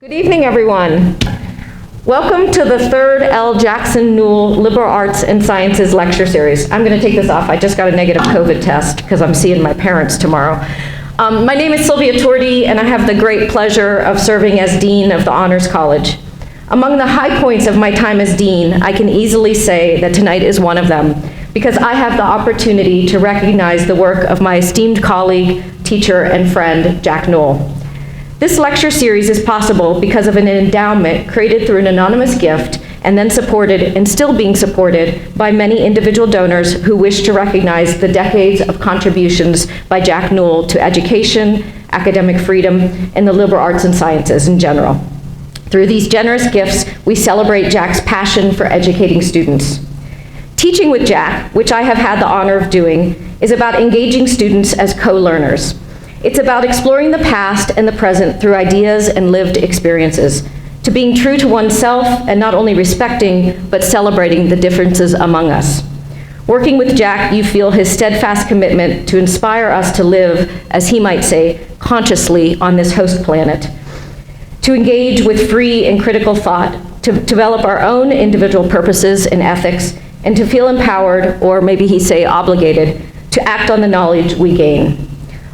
Good evening, everyone. Welcome to the third L. Jackson Newell Liberal Arts and Sciences lecture series. I'm going to take this off. I just got a negative COVID test because I'm seeing my parents tomorrow. My name is Sylvia Torti, and I have the great pleasure of serving as Dean of the Honors College. Among the high points of my time as Dean, I can easily say that tonight is one of them, because I have the opportunity to recognize the work of my esteemed colleague, teacher, and friend, Jack Newell. This lecture series is possible because of an endowment created through an anonymous gift and then supported and still being supported by many individual donors who wish to recognize the decades of contributions by Jack Newell to education, academic freedom, and the liberal arts and sciences in general. Through these generous gifts, we celebrate Jack's passion for educating students. Teaching with Jack, which I have had the honor of doing, is about engaging students as co-learners. It's about exploring the past and the present through ideas and lived experiences, to being true to oneself and not only respecting, but celebrating the differences among us. Working with Jack, you feel his steadfast commitment to inspire us to live, as he might say, consciously on this host planet, to engage with free and critical thought, to develop our own individual purposes and ethics, and to feel empowered, or maybe he'd say obligated, to act on the knowledge we gain.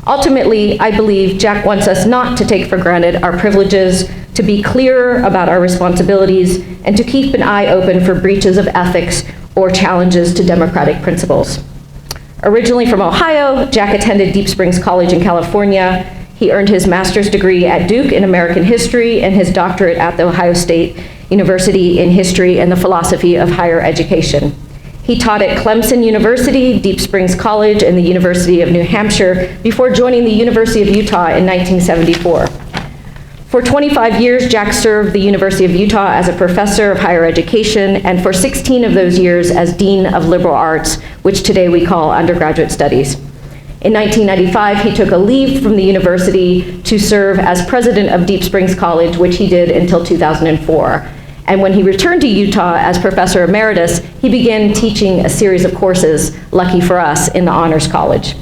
Ultimately, I believe Jack wants us not to take for granted our privileges, to be clearer about our responsibilities, and to keep an eye open for breaches of ethics or challenges to democratic principles. Originally from Ohio, Jack attended Deep Springs College in California. He earned his master's degree at Duke in American history and his doctorate at The Ohio State University in history and the philosophy of higher education. He taught at Clemson University, Deep Springs College, and the University of New Hampshire before joining the University of Utah in 1974. For 25 years, Jack served the University of Utah as a professor of higher education, and for 16 of those years as Dean of Liberal Arts, which today we call undergraduate studies. In 1995, he took a leave from the university to serve as president of Deep Springs College, which he did until 2004. And when he returned to Utah as professor emeritus, he began teaching a series of courses, lucky for us, in the Honors College.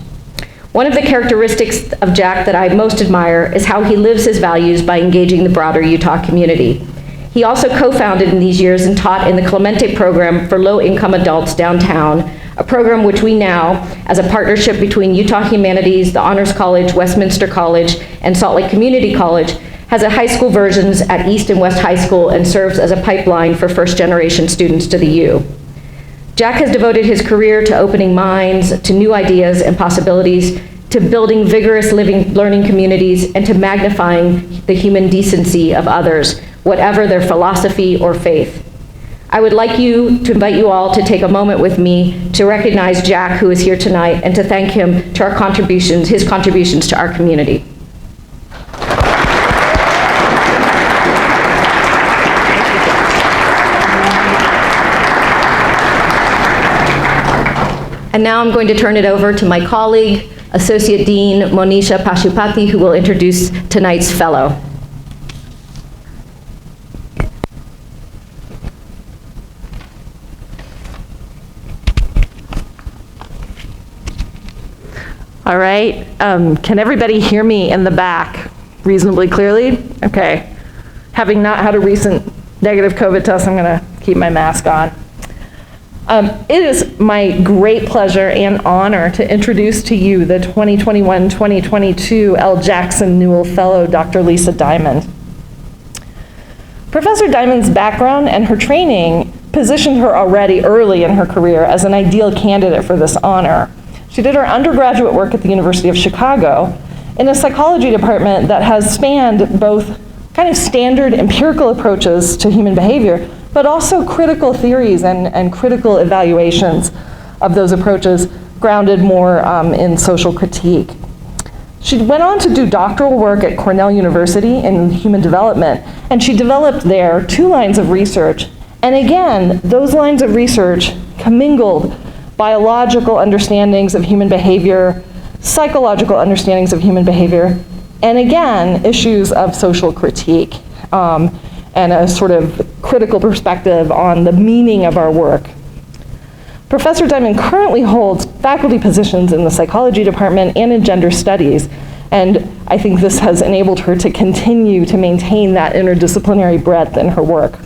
One of the characteristics of Jack that I most admire is how he lives his values by engaging the broader Utah community. He also co-founded in these years and taught in the Clemente program for low-income adults downtown, a program which we now, as a partnership between Utah Humanities, the Honors College, Westminster College, and Salt Lake Community College, has a high school versions at East and West High School and serves as a pipeline for first-generation students to the U. Jack has devoted his career to opening minds, to new ideas and possibilities, to building vigorous learning communities, and to magnifying the human decency of others, whatever their philosophy or faith. I would like to invite you all to take a moment with me to recognize Jack, who is here tonight, and to thank him to his contributions to our community. And now I'm going to turn it over to my colleague, Associate Dean Monisha Pashupati, who will introduce tonight's fellow. All right, can everybody hear me in the back reasonably clearly? Okay. Having not had a recent negative COVID test, I'm gonna keep my mask on. It is my great pleasure and honor to introduce to you the 2021-2022 L. Jackson Newell Fellow, Dr. Lisa Diamond. Professor Diamond's background and her training positioned her already early in her career as an ideal candidate for this honor. She did her undergraduate work at the University of Chicago in a psychology department that has spanned both kind of standard empirical approaches to human behavior, but also critical theories and critical evaluations of those approaches grounded more in social critique. She went on to do doctoral work at Cornell University in human development, and she developed there 2 lines of research. And again, those lines of research commingled biological understandings of human behavior, psychological understandings of human behavior, and again, issues of social critique. And a sort of critical perspective on the meaning of our work. Professor Diamond currently holds faculty positions in the psychology department and in gender studies, And I think this has enabled her to continue to maintain that interdisciplinary breadth in her work.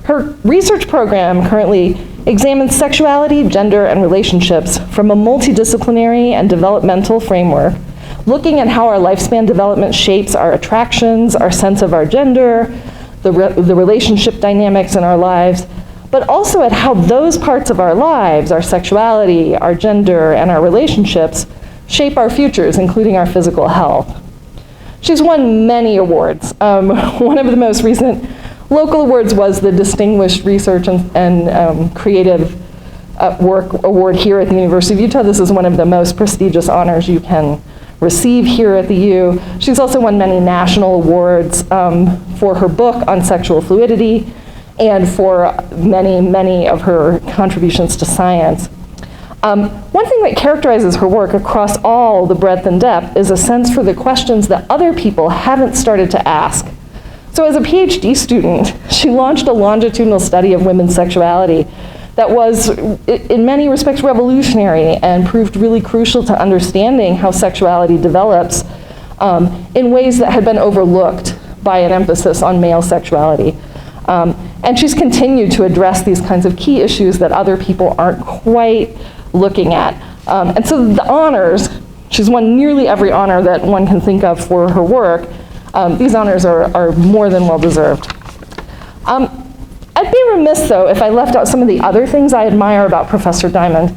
Her research program currently examines sexuality, gender, and relationships from a multidisciplinary and developmental framework, looking at how our lifespan development shapes our attractions, our sense of our gender, the relationship dynamics in our lives, but also at how those parts of our lives, our sexuality, our gender, and our relationships, shape our futures, including our physical health. She's won many awards. One of the most recent local awards was the Distinguished Research and Creative Work Award here at the University of Utah. This is one of the most prestigious honors you can receive here at the U. She's also won many national awards for her book on sexual fluidity and for many, many of her contributions to science. One thing that characterizes her work across all the breadth and depth is a sense for the questions that other people haven't started to ask. So as a PhD student, she launched a longitudinal study of women's sexuality that was, in many respects, revolutionary and proved really crucial to understanding how sexuality develops in ways that had been overlooked by an emphasis on male sexuality. And she's continued to address these kinds of key issues that other people aren't quite looking at. And so the honors, she's won nearly every honor that one can think of for her work. These honors are more than well deserved. I'd be remiss, though, if I left out some of the other things I admire about Professor Diamond,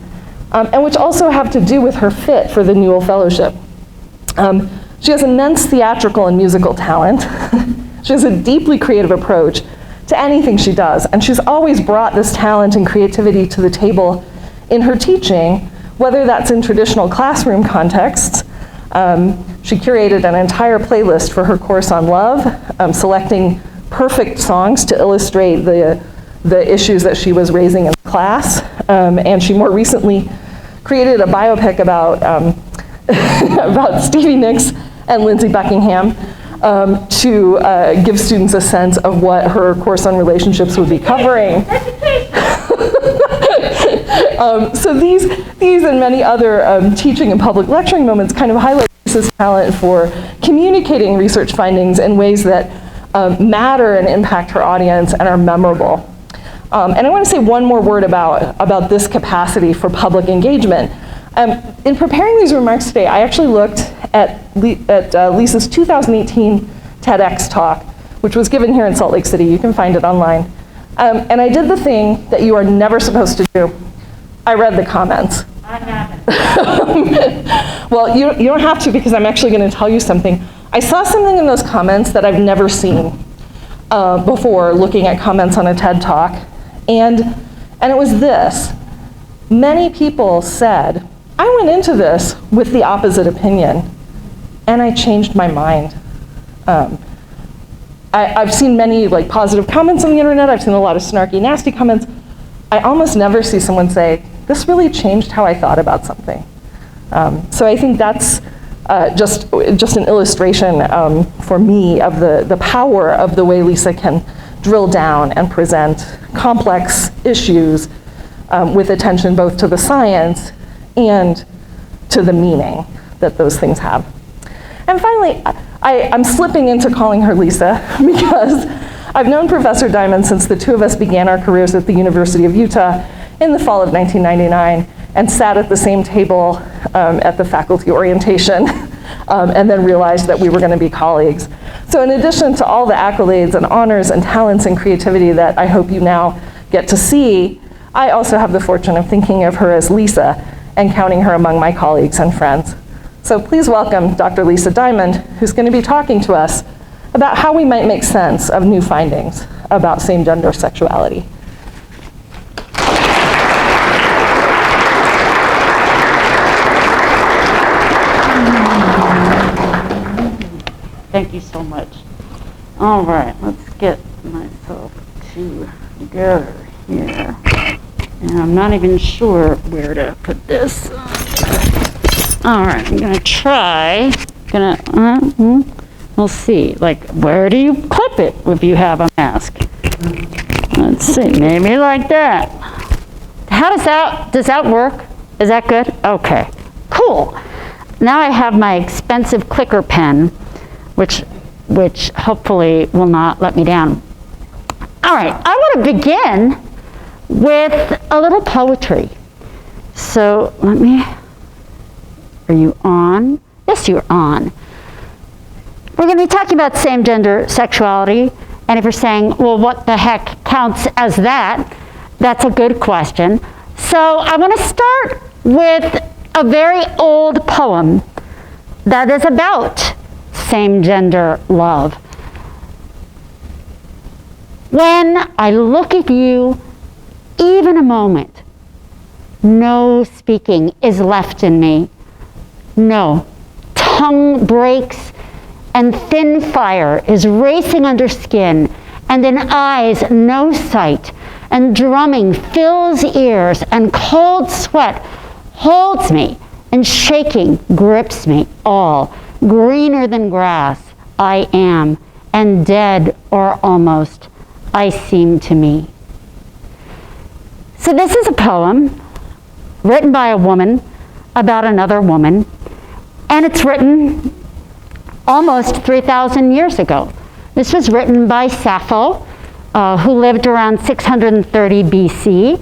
and which also have to do with her fit for the Newell Fellowship. She has immense theatrical and musical talent. She has a deeply creative approach to anything she does, and she's always brought this talent and creativity to the table in her teaching, whether that's in traditional classroom contexts. She curated an entire playlist for her course on love, selecting perfect songs to illustrate the issues that she was raising in class. And she more recently created a biopic about, about Stevie Nicks and Lindsey Buckingham to give students a sense of what her course on relationships would be covering. So these and many other teaching and public lecturing moments kind of highlight Lisa's talent for communicating research findings in ways that matter and impact her audience and are memorable. And I want to say one more word about this capacity for public engagement. In preparing these remarks today, I actually looked at Lisa's 2018 TEDx talk, which was given here in Salt Lake City. You can find it online. And I did the thing that you are never supposed to do. I read the comments. I haven't. Well, you don't have to, because I'm actually going to tell you something. I saw something in those comments that I've never seen before looking at comments on a TED Talk. And it was this. Many people said, I went into this with the opposite opinion, and I changed my mind. I've seen many positive comments on the internet. I've seen a lot of snarky, nasty comments. I almost never see someone say, this really changed how I thought about something. So I think that's just an illustration for me of the power of the way Lisa can drill down and present complex issues with attention both to the science and to the meaning that those things have. And finally, I'm slipping into calling her Lisa because I've known Professor Diamond since the two of us began our careers at the University of Utah in the fall of 1999 and sat at the same table at the faculty orientation and then realized that we were going to be colleagues. So in addition to all the accolades and honors and talents and creativity that I hope you now get to see, I also have the fortune of thinking of her as Lisa and counting her among my colleagues and friends. So please welcome Dr. Lisa Diamond, who's going to be talking to us about how we might make sense of new findings about same-gender sexuality. Thank you so much. All right, let's get myself together here. And I'm not even sure where to put this. All right, I'm gonna try. We'll see. Where do you clip it if you have a mask? Let's see, maybe like that. How does that work? Is that good? Okay, cool. now I have my expensive clicker pen, which hopefully will not let me down. All right, I want to begin with a little poetry. So let me, are you on? Yes, you're on. We're going to be talking about same-gender sexuality, and if you're saying, well, what the heck counts as that? That's a good question. So I want to start with a very old poem that is about same-gender love. When I look at you, even a moment, no speaking is left in me. No, tongue breaks and thin fire is racing under skin, and in eyes no sight, and drumming fills ears, and cold sweat holds me, and shaking grips me all. Greener than grass I am, and dead or almost I seem to me. So this is a poem written by a woman about another woman, and it's written almost 3,000 years ago. This was written by Sappho, who lived around 630 BC,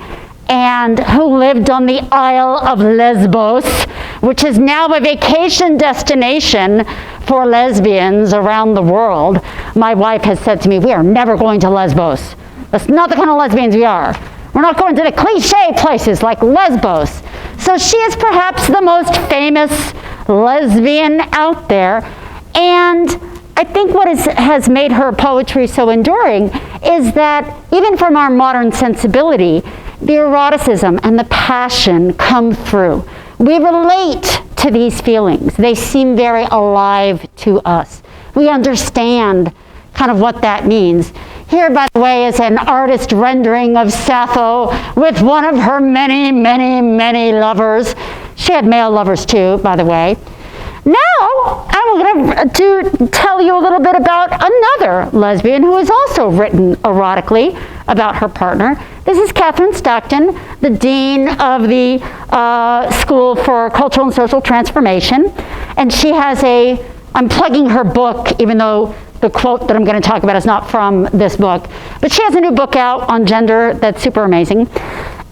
and who lived on the Isle of Lesbos, which is now a vacation destination for lesbians around the world. My wife has said to me, we are never going to Lesbos. That's not the kind of lesbians we are. We're not going to the cliche places like Lesbos. So she is perhaps the most famous lesbian out there. And I think what has made her poetry so enduring is that even from our modern sensibility, the eroticism and the passion come through. We relate to these feelings. They seem very alive to us. We understand kind of what that means. Here, by the way, is an artist rendering of Sappho with one of her many, many, many lovers. She had male lovers too, by the way. Now, I'm going to tell you a little bit about another lesbian who has also written erotically about her partner. This is Catherine Stockton, the dean of the School for Cultural and Social Transformation. And she has I'm plugging her book, even though the quote that I'm going to talk about is not from this book. But she has a new book out on gender that's super amazing.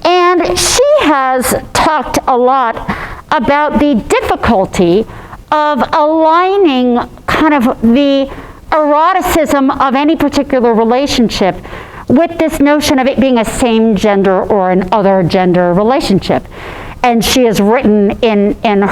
And she has talked a lot about the difficulty of aligning kind of the eroticism of any particular relationship with this notion of it being a same gender or an other gender relationship. And she has written in one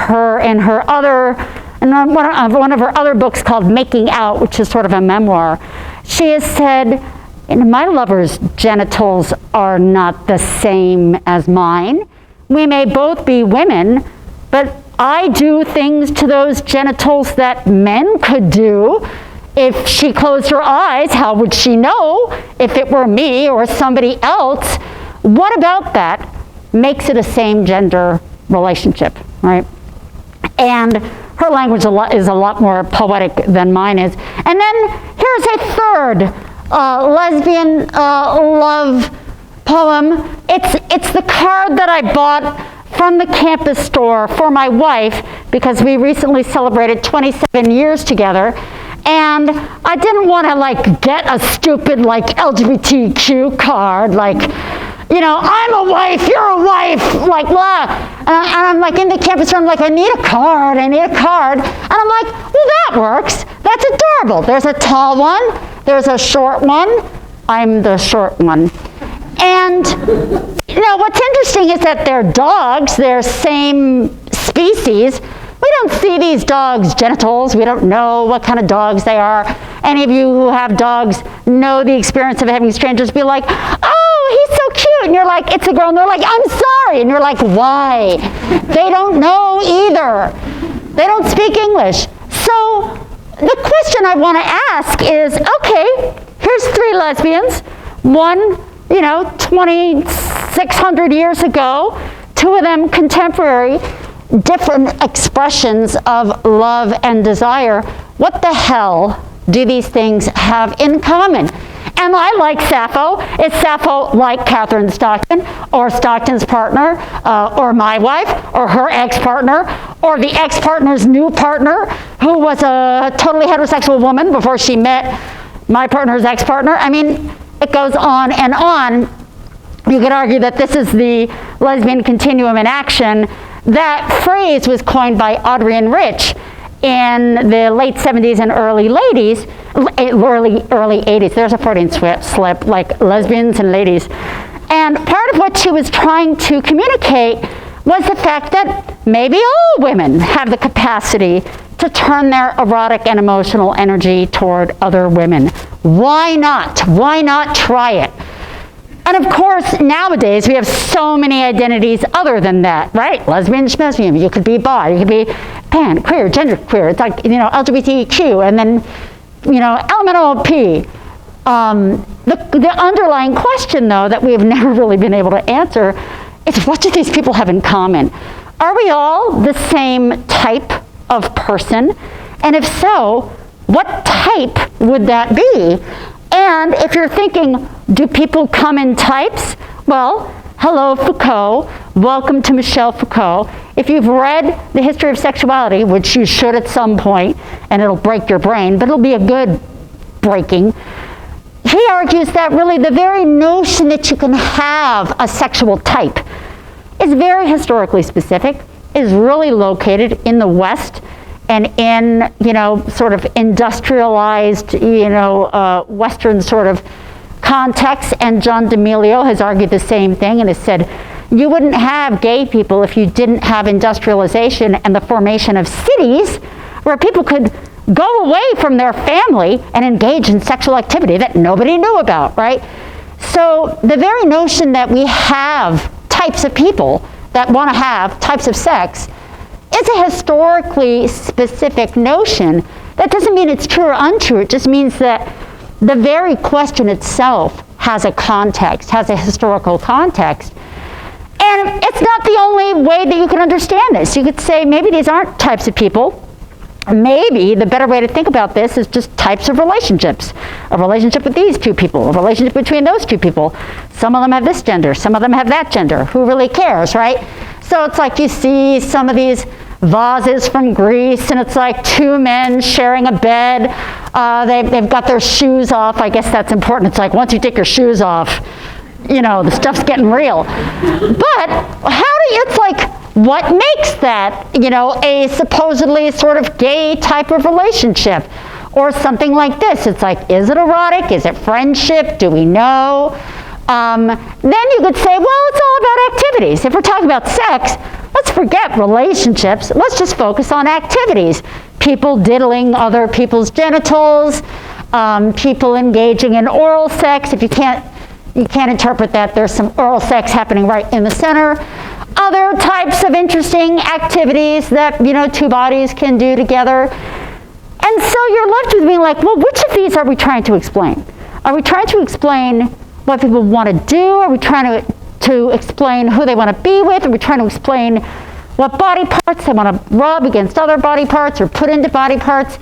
of her other books called Making Out, which is sort of a memoir, she has said, my lover's genitals are not the same as mine. We may both be women, but I do things to those genitals that men could do. If she closed her eyes, how would she know if it were me or somebody else? What about that makes it a same gender relationship, right? And her language is a lot more poetic than mine is. And then here's a third lesbian love poem. It's the card that I bought from the campus store for my wife because we recently celebrated 27 years together. And I didn't want to get a stupid LGBTQ card, I'm a wife, you're a wife, blah. And I'm in the campus store, I need a card. And I'm like, well, that works. That's adorable. There's a tall one, there's a short one. I'm the short one. And what's interesting is that they're dogs, they're same species. We don't see these dogs' genitals. We don't know what kind of dogs they are. Any of you who have dogs know the experience of having strangers be like, oh, he's so cute. And you're like, it's a girl. And they're like, I'm sorry. And you're like, why? They don't know either. They don't speak English. So the question I want to ask is, okay, here's three lesbians. One, 2,600 years ago. Two of them contemporary. Different expressions of love and desire. What the hell do these things have in common? Am I like Sappho? Is Sappho like Catherine Stockton, or Stockton's partner, or my wife, or her ex-partner, or the ex-partner's new partner, who was a totally heterosexual woman before she met my partner's ex-partner. I mean, it goes on and on. You could argue that this is the lesbian continuum in action. That phrase was coined by Adrienne Rich in the late 70s and early 80s. There's a Freudian slip, like lesbians and ladies. And part of what she was trying to communicate was the fact that maybe all women have the capacity to turn their erotic and emotional energy toward other women. Why not? Why not try it? And of course, nowadays, we have so many identities other than that, right? Lesbian, schmesbian, you could be bi, you could be pan, queer, genderqueer. It's like, LGBTQ, and then, elemental P. The underlying question, though, that we have never really been able to answer is, what do these people have in common? Are we all the same type of person? And if so, what type would that be? And if you're thinking, do people come in types? Well, hello, Foucault. Welcome to Michel Foucault. If you've read The History of Sexuality, which you should at some point, and it'll break your brain, but it'll be a good breaking, he argues that really the very notion that you can have a sexual type is very historically specific, is really located in the West and in, sort of industrialized, Western sort of context. And John D'Amelio has argued the same thing and has said, you wouldn't have gay people if you didn't have industrialization and the formation of cities where people could go away from their family and engage in sexual activity that nobody knew about, right? So the very notion that we have types of people that want to have types of sex is a historically specific notion. That doesn't mean it's true or untrue. It just means that the very question itself has a context, has a historical context. And it's not the only way that you can understand this. You could say maybe these aren't types of people. Maybe the better way to think about this is just types of relationships. A relationship with these two people, a relationship between those two people. Some of them have this gender, some of them have that gender. Who really cares, right? So it's like you see some of these vases from Greece, and it's like two men sharing a bed. They've got their shoes off. I guess that's important. It's like once you take your shoes off, the stuff's getting real. But it's like, what makes that, a supposedly sort of gay type of relationship? Or something like this. It's like, is it erotic? Is it friendship? Do we know? Then you could say, well, it's all about activities. If we're talking about sex, let's forget relationships. Let's just focus on activities. People diddling other people's genitals, people engaging in oral sex. If you can't interpret that, there's some oral sex happening right in the center. Other types of interesting activities that, two bodies can do together. And so you're left with being like, well, which of these are we trying to explain? Are we trying to explain what people want to do? Are we trying to explain who they want to be with? Are we trying to explain what body parts they want to rub against other body parts or put into body parts?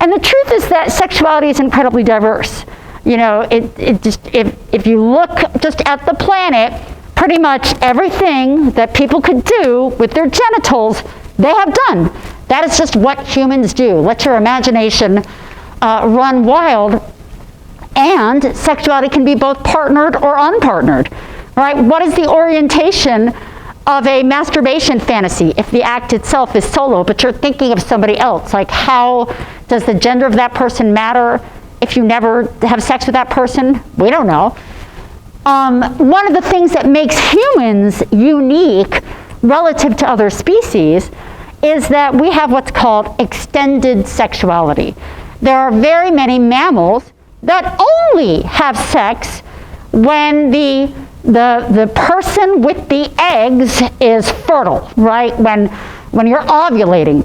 And the truth is that sexuality is incredibly diverse. If you look just at the planet, pretty much everything that people could do with their genitals, they have done. That is just what humans do. Let your imagination run wild. And sexuality can be both partnered or unpartnered, right? What is the orientation of a masturbation fantasy if the act itself is solo, but you're thinking of somebody else? Like, how does the gender of that person matter if you never have sex with that person? We don't know. One of the things that makes humans unique relative to other species is that we have what's called extended sexuality. There are very many mammals that only have sex when the person with the eggs is fertile, right? When you're ovulating.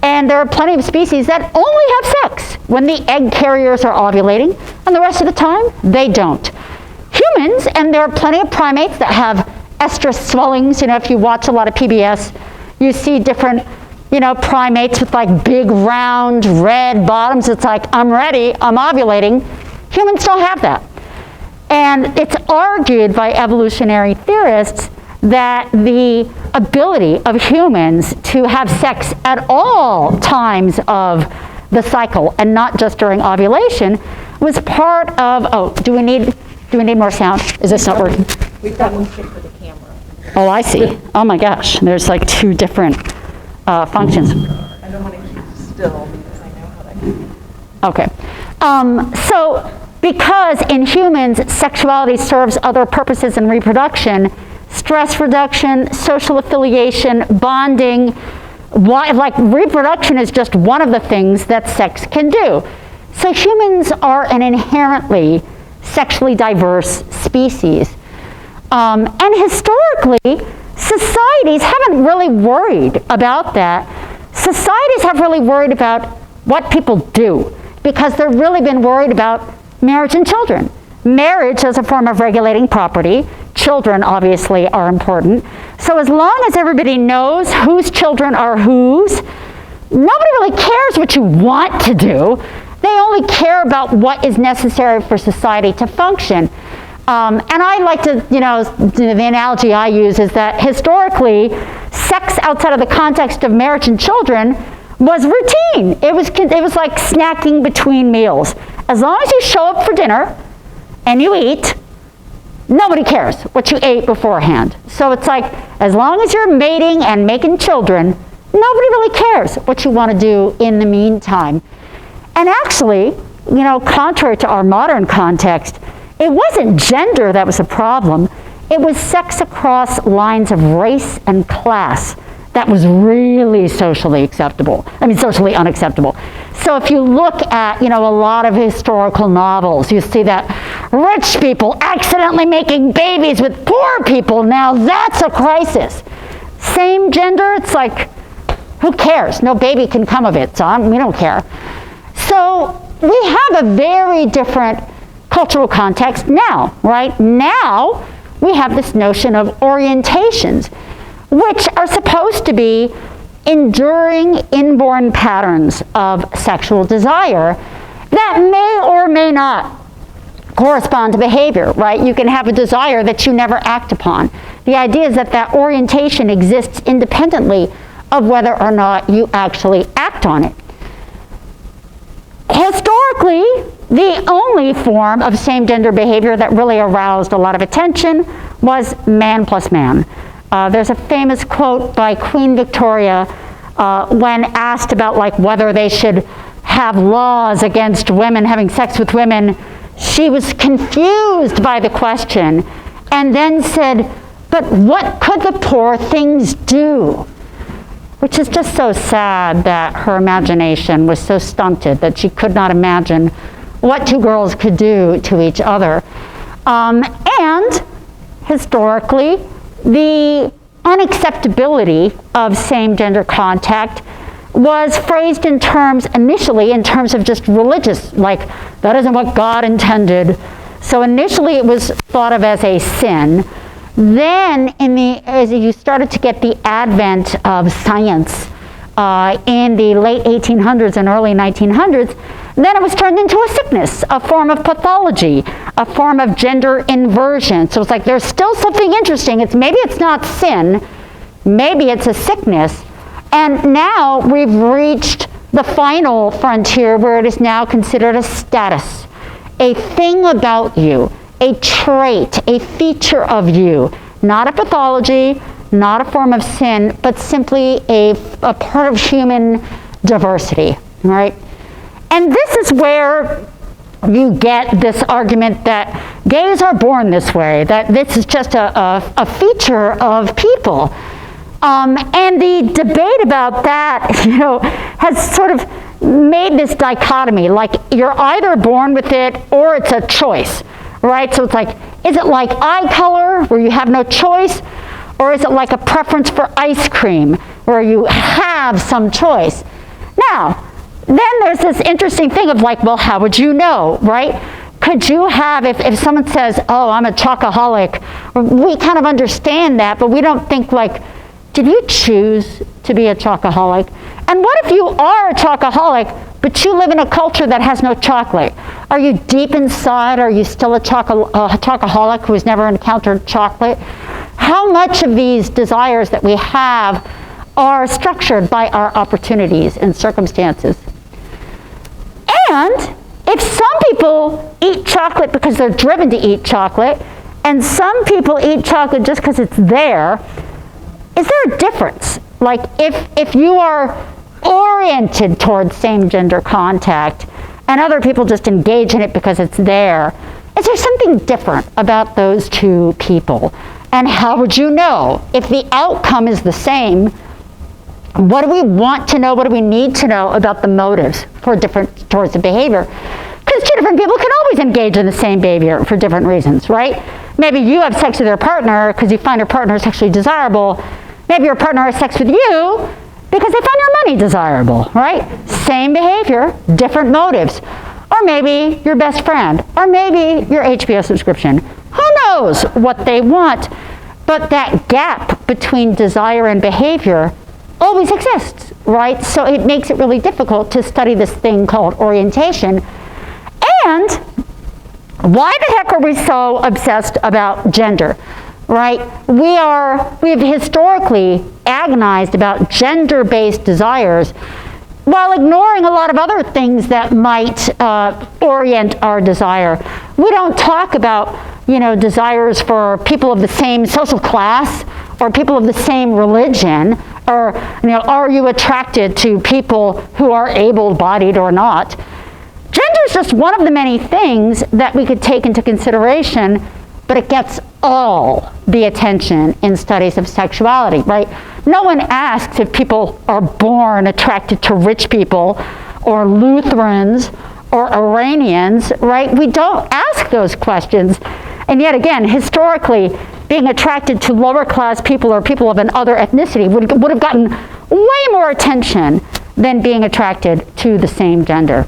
And there are plenty of species that only have sex when the egg carriers are ovulating, and the rest of the time, they don't. Humans, and there are plenty of primates that have estrus swellings. If you watch a lot of PBS, you see different, primates with like big round red bottoms. It's like, I'm ready, I'm ovulating. Humans don't have that. And it's argued by evolutionary theorists that the ability of humans to have sex at all times of the cycle and not just during ovulation was part of, oh, do we need more sound? Is this not working? We've got one for the camera. Oh, I see. Oh my gosh, there's like two different functions. I don't want to keep still because I know how that can. Okay. So because in humans, sexuality serves other purposes in reproduction, stress reduction, social affiliation, bonding, like reproduction is just one of the things that sex can do. So humans are an inherently sexually diverse species. And historically, societies haven't really worried about that. Societies have really worried about what people do because they've really been worried about marriage and children. Marriage as a form of regulating property. Children obviously are important. So as long as everybody knows whose children are whose, nobody really cares what you want to do. They only care about what is necessary for society to function. And I like to, the analogy I use is that historically, sex outside of the context of marriage and children was routine. It was like snacking between meals. As long as you show up for dinner and you eat, nobody cares what you ate beforehand. So it's like, as long as you're mating and making children, nobody really cares what you want to do in the meantime. And actually, contrary to our modern context, it wasn't gender that was a problem. It was sex across lines of race and class that was really socially unacceptable. So if you look at, a lot of historical novels, you see that rich people accidentally making babies with poor people. Now that's a crisis. Same gender, it's like, who cares? No baby can come of it, so we don't care. So we have a very different cultural context now, right? Now we have this notion of orientations, which are supposed to be enduring inborn patterns of sexual desire that may or may not correspond to behavior, right? You can have a desire that you never act upon. The idea is that that orientation exists independently of whether or not you actually act on it. Historically, the only form of same-gender behavior that really aroused a lot of attention was man plus man. There's a famous quote by Queen Victoria when asked about whether they should have laws against women having sex with women. She was confused by the question and then said, "But what could the poor things do?" Which is just so sad that her imagination was so stunted that she could not imagine what two girls could do to each other. And historically, the unacceptability of same-gender contact was phrased initially in terms of just religious, like that isn't what God intended. So initially it was thought of as a sin. Then as you started to get the advent of science in the late 1800s and early 1900s, then it was turned into a sickness, a form of pathology, a form of gender inversion. So it's like there's still something interesting. Maybe it's not sin, maybe it's a sickness. And now we've reached the final frontier where it is now considered a status, a thing about you, a trait, a feature of you, not a pathology, not a form of sin, but simply a part of human diversity, right? And this is where you get this argument that gays are born this way, that this is just a feature of people. And the debate about that, has sort of made this dichotomy, like you're either born with it or it's a choice. Right? So it's like, is it like eye color where you have no choice? Or is it like a preference for ice cream where you have some choice? Now, then there's this interesting thing of well, how would you know, right? Could you have, if someone says, oh, I'm a chocoholic, we kind of understand that, but we don't think did you choose to be a chocoholic? And what if you are a chocoholic, but you live in a culture that has no chocolate? Are you deep inside? Are you still a chocoholic who has never encountered chocolate? how much of these desires that we have are structured by our opportunities and circumstances. And if some people eat chocolate because they're driven to eat chocolate, and some people eat chocolate just because it's there, is there a difference? Like if you are oriented towards same-gender contact and other people just engage in it because it's there, is there something different about those two people? And how would you know? If the outcome is the same, what do we want to know? What do we need to know about the motives for towards the behavior? Because two different people can always engage in the same behavior for different reasons, right? Maybe you have sex with your partner because you find your partner sexually desirable. Maybe your partner has sex with you because they find your money desirable, right? Same behavior, different motives. Or maybe your best friend, or maybe your HBO subscription. Who knows what they want? But that gap between desire and behavior always exists, right? So it makes it really difficult to study this thing called orientation. And why the heck are we so obsessed about gender, right? We have historically agonized about gender-based desires while ignoring a lot of other things that might orient our desire. We don't talk about, desires for people of the same social class or people of the same religion, or, are you attracted to people who are able-bodied or not? Gender is just one of the many things that we could take into consideration, but it gets all the attention in studies of sexuality, right? No one asks if people are born attracted to rich people or Lutherans or Iranians, right? We don't ask those questions. And yet again, historically, being attracted to lower class people or people of another ethnicity would have gotten way more attention than being attracted to the same gender.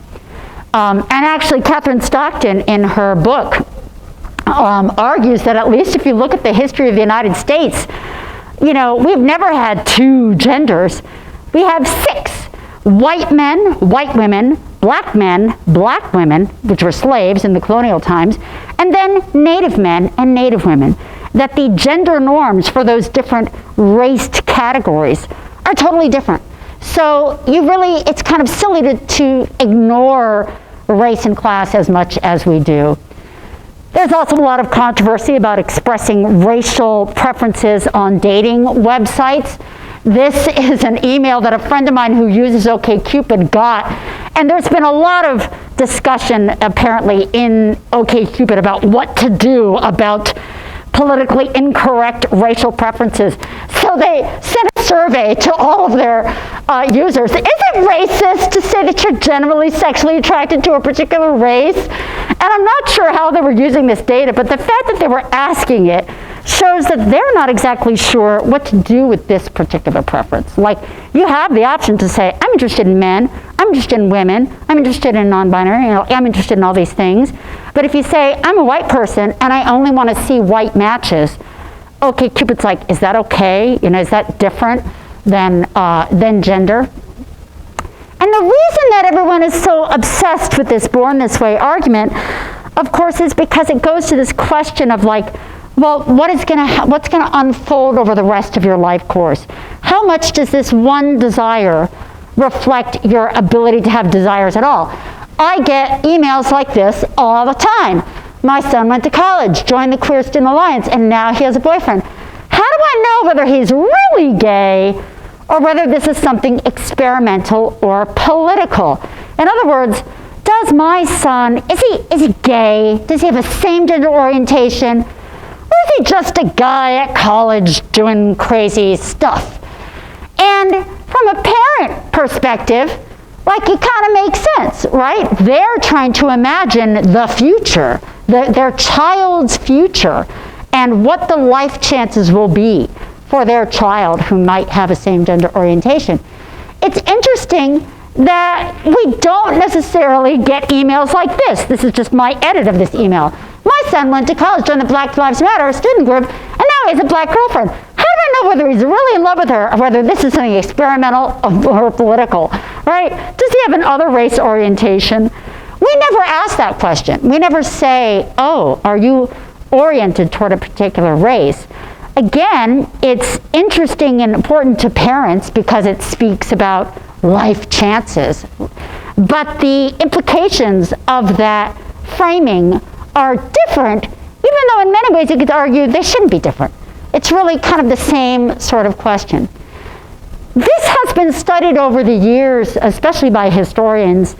And actually, Catherine Stockton, in her book, argues that at least if you look at the history of the United States, we've never had two genders. We have 6. White men, white women, black men, black women, which were slaves in the colonial times, and then native men and native women. That the gender norms for those different raced categories are totally different. So it's kind of silly to ignore race and class as much as we do. There's also a lot of controversy about expressing racial preferences on dating websites. This is an email that a friend of mine who uses OkCupid got, and there's been a lot of discussion apparently in OkCupid about what to do about politically incorrect racial preferences. So they sent a survey to all of their users. Is it racist to say that you're generally sexually attracted to a particular race? And I'm not sure how they were using this data, but the fact that they were asking it shows that they're not exactly sure what to do with this particular preference. Like, you have the option to say, I'm interested in men, I'm interested in women, I'm interested in non-binary, I'm interested in all these things. But if you say, I'm a white person and I only want to see white matches, OkCupid's like, is that okay? Is that different than gender? And the reason that everyone is so obsessed with this born this way argument, of course, is because it goes to this question of like, well, what's going to unfold over the rest of your life course? How much does this one desire reflect your ability to have desires at all? I get emails like this all the time. My son went to college, joined the Queer Student Alliance, and now he has a boyfriend. How do I know whether he's really gay or whether this is something experimental or political? In other words, does my son, is he gay? Does he have a same-gender orientation? Or is he just a guy at college doing crazy stuff? And from a parent perspective, like, it kind of makes sense, right? They're trying to imagine the future, their child's future, and what the life chances will be for their child who might have a same-gender orientation. It's interesting that we don't necessarily get emails like this. This is just my edit of this email. My son went to college, joined the Black Lives Matter student group, and now he has a black girlfriend. How do I know whether he's really in love with her or whether this is something experimental or political, right? Does he have another race orientation? We never ask that question. We never say, oh, are you oriented toward a particular race? Again, it's interesting and important to parents because it speaks about life chances. But the implications of that framing are different, even though in many ways you could argue they shouldn't be different. It's really kind of the same sort of question. This has been studied over the years, especially by historians,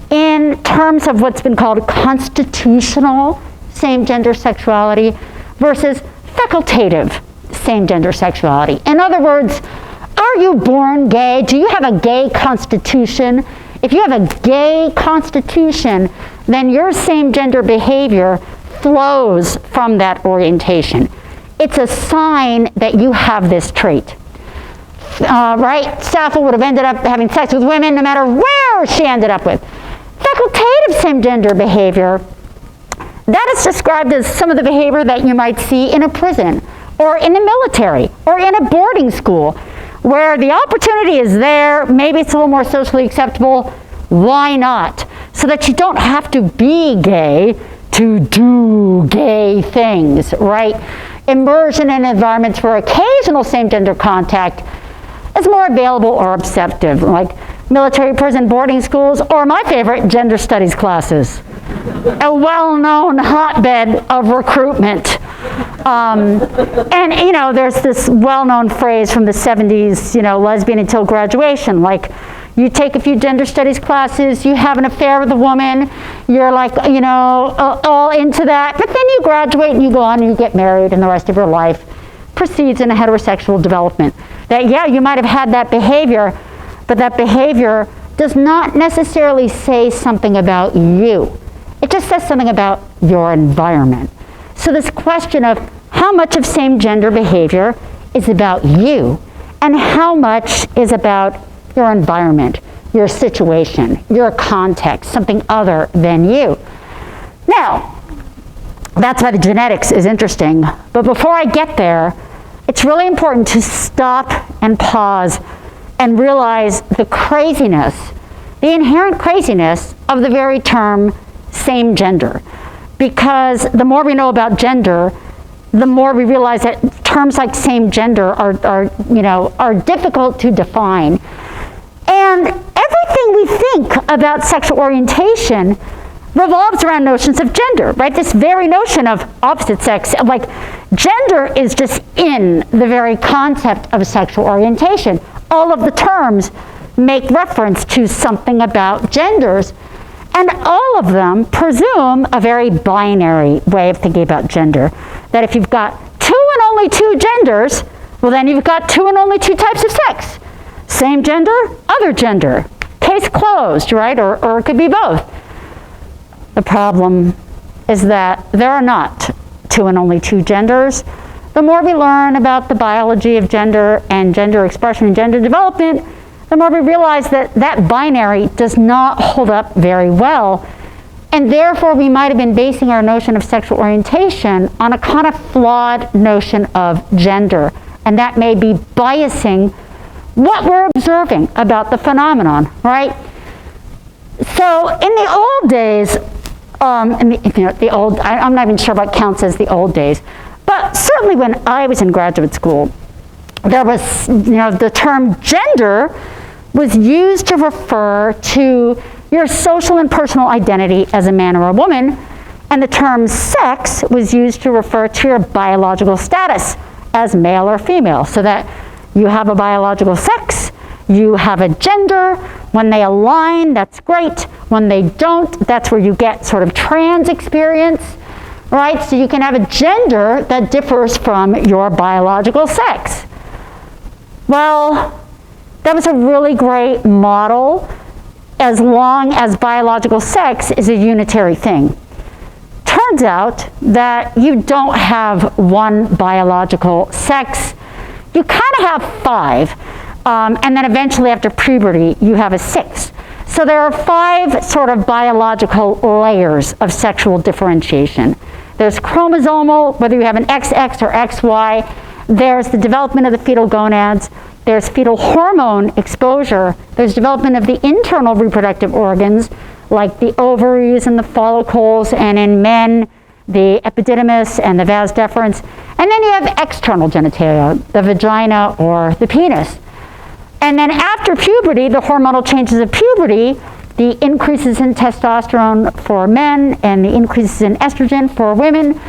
in terms of what's been called constitutional same-gender sexuality versus facultative same-gender sexuality. In other words, are you born gay? Do you have a gay constitution? If you have a gay constitution, then your same-gender behavior flows from that orientation. It's a sign that you have this trait. Right? Sappho would have ended up having sex with women no matter where she ended up with. Facultative same-gender behavior, that is described as some of the behavior that you might see in a prison or in the military or in a boarding school where the opportunity is there, maybe it's a little more socially acceptable, why not? So that you don't have to be gay to do gay things, right? Immersion in environments where occasional same-gender contact is more available or receptive, like military prison boarding schools, or my favorite, gender studies classes. A well-known hotbed of recruitment. And you know, there's this well-known phrase from the 70s, you know, lesbian until graduation, like you take a few gender studies classes, you have an affair with a woman, you're like, you know, all into that, but then you graduate and you go on and you get married and the rest of your life proceeds in a heterosexual development. That, yeah, you might have had that behavior, but that behavior does not necessarily say something about you. It just says something about your environment. So this question of how much of same-gender behavior is about you and how much is about your environment, your situation, your context, something other than you. Now, that's why the genetics is interesting. But before I get there, it's really important to stop and pause and realize the craziness, the inherent craziness of the very term same gender. Because the more we know about gender, the more we realize that terms like same gender are difficult to define. And everything we think about sexual orientation revolves around notions of gender, right? This very notion of opposite sex, like gender is just in the very concept of sexual orientation. All of the terms make reference to something about genders, and all of them presume a very binary way of thinking about gender. That if you've got two and only two genders, well then you've got two and only two types of sex. Same gender, other gender. Case closed, right? Or it could be both. The problem is that there are not two and only two genders. The more we learn about the biology of gender and gender expression and gender development, the more we realize that that binary does not hold up very well. And therefore, we might have been basing our notion of sexual orientation on a kind of flawed notion of gender. And that may be biasing what we're observing about the phenomenon, right? So in the old days, I'm not even sure what counts as the old days, but certainly when I was in graduate school, there was, the term gender was used to refer to your social and personal identity as a man or a woman, and the term sex was used to refer to your biological status as male or female, so that you have a biological sex, you have a gender. When they align, that's great. When they don't, that's where you get sort of trans experience, right? So you can have a gender that differs from your biological sex. Well, that was a really great model as long as biological sex is a unitary thing. Turns out that you don't have one biological sex. You kind of have five. And then eventually after puberty, you have a sixth. So there are five sort of biological layers of sexual differentiation. There's chromosomal, whether you have an XX or XY. There's the development of the fetal gonads. There's fetal hormone exposure. There's development of the internal reproductive organs, like the ovaries and the follicles, and in men, the epididymis and the vas deferens. And then you have external genitalia, the vagina or the penis. And then after puberty, the hormonal changes of puberty, the increases in testosterone for men and the increases in estrogen for women